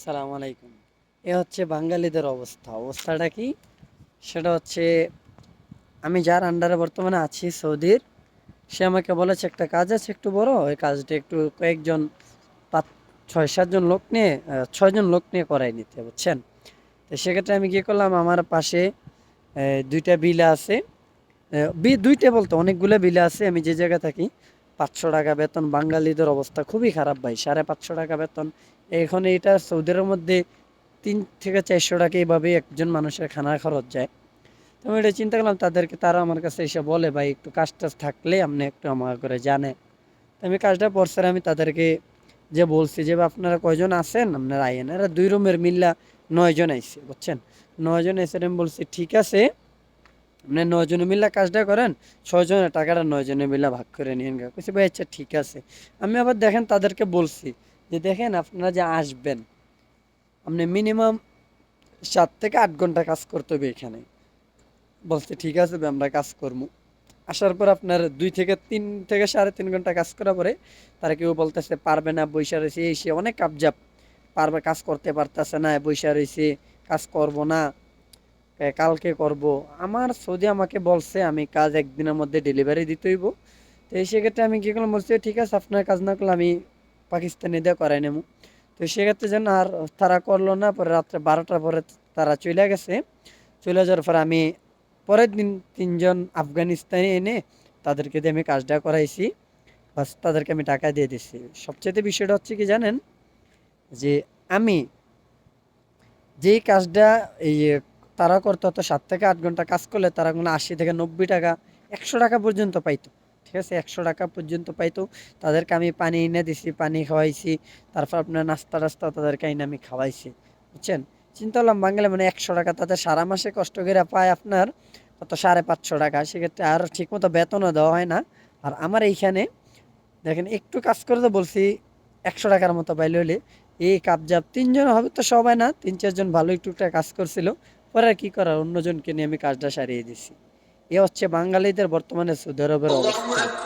সালাম আলাইকুম। এ হচ্ছে বাঙালিদের অবস্থাটা কি? সেটা হচ্ছে, আমি যার আন্ডারে বর্তমানে আছি সৌদির, সে আমাকে বলেছে একটা কাজ আছে একটু বড়, ওই কাজটা একটু কয়েকজন পাঁচ 6-7 জন লোক নিয়ে 6 জন লোক নিয়ে করাই নিতে, বুঝছেন? তো সেক্ষেত্রে আমি কি করলাম, আমার পাশে দুইটা বিলা আছে। দুইটা বলতে অনেকগুলো বিলে আছে। আমি যে জায়গায় থাকি, 500 টাকা বেতন। বাঙালিদের অবস্থা খুবই খারাপ ভাই, 550 টাকা বেতন। এখন এটা সৌদির মধ্যে 3 থেকে 400 টাকা এইভাবে একজন মানুষের খানার খরচ যায়। তো আমি এটা চিন্তা করলাম, তারা আমার কাছে এসে বলে, ভাই একটু কাজ টাজ থাকলে আপনি একটু আমার করে জানে। তো আমি কাজটা পরছে, আমি তাদেরকে যে বলছি যে, "ভাই, আপনারা কয়জন আছেন, আপনারা আইয়েন।" এরা 2 রুমের মিল্লা 9 জন আইছে, বুঝছেন? 9 জন এসে আমি বলছি, ঠিক আছে, আপনি 9 জনে মিল্লা কাজটা করেন, 6 জনের টাকাটা 9 জনে মিল্লা ভাগ করে নিয়েন গা। কইছে, ভাই আচ্ছা ঠিক আছে। আমি আবার দেখেন তাদেরকে বলছি যে, দেখেন আপনারা যে আসবেন, আপনি মিনিমাম 7 থেকে 8 ঘন্টা কাজ করতে হবে এখানে। বলছে ঠিক আছে ভাই, আমরা কাজ করবো। আসার পর আপনার 2 থেকে 3 থেকে 3.5 ঘন্টা কাজ করার পরে তারা কেউ বলতেছে পারবে না, বৈশা রয়েছে, এই সে অনেক কাবজাব, পারবে, কাজ করতে পারতেছে না, বৈশা রয়েছে, কাজ করব না, কালকে করব। আমার সৌদি আমাকে বলছে আমি কাজ একদিনের মধ্যে ডেলিভারি দিতে হইব। তো এই সেক্ষেত্রে আমি কি করলাম, বলছি ঠিক আছে, আপনার কাজ না করলে আমি পাকিস্তানি দিয়ে করাই নেবো। তো সেক্ষেত্রে যেন আর তারা করলো না। পরে রাত্রে 12টার পরে তারা চলে গেছে। চলে যাওয়ার পর আমি পরের দিন 3 জন আফগানিস্তানি এনে তাদেরকে দিয়ে আমি কাজটা করাইছি। বাস, তাদেরকে আমি টাকা দিয়ে দিছি। সবচেয়ে বিষয়টা হচ্ছে কি জানেন, যে আমি যেই কাজটা এই তারা করতো, হতো 7 থেকে 8 ঘন্টা কাজ করলে তারা কোনো 80 থেকে 90 টাকা, 100 টাকা পর্যন্ত পাইতো। ঠিক আছে, 100 টাকা পর্যন্ত পাইতো। তাদেরকে আমি পানি এনে দিছি, পানি খাওয়াইছি। তারপর আপনার নাস্তা টাস্তা তাদেরকে এনে আমি খাওয়াইছি, বুঝছেন? চিন্তা করলাম, বাঙালি মানে 100 টাকা তাদের সারা মাসে কষ্ট করে পায় আপনার কত, 550 টাকা। সেক্ষেত্রে আর ঠিক মতো বেতনও দেওয়া হয় না। আর আমার এইখানে দেখেন, একটু কাজ করে তো বলছি 100 টাকার মতো পাইলে হলে, এই কাবজাব 3 জন হবে তো সবাই না, 3-4 জন ভালো একটুটা কাজ করছিল। পরে আর কি করার, অন্যজনকে নিয়ে আমি কাজটা সারিয়ে দিছি। এ হচ্ছে বাঙালিদের বর্তমানে সৌদি আরবের অবস্থা।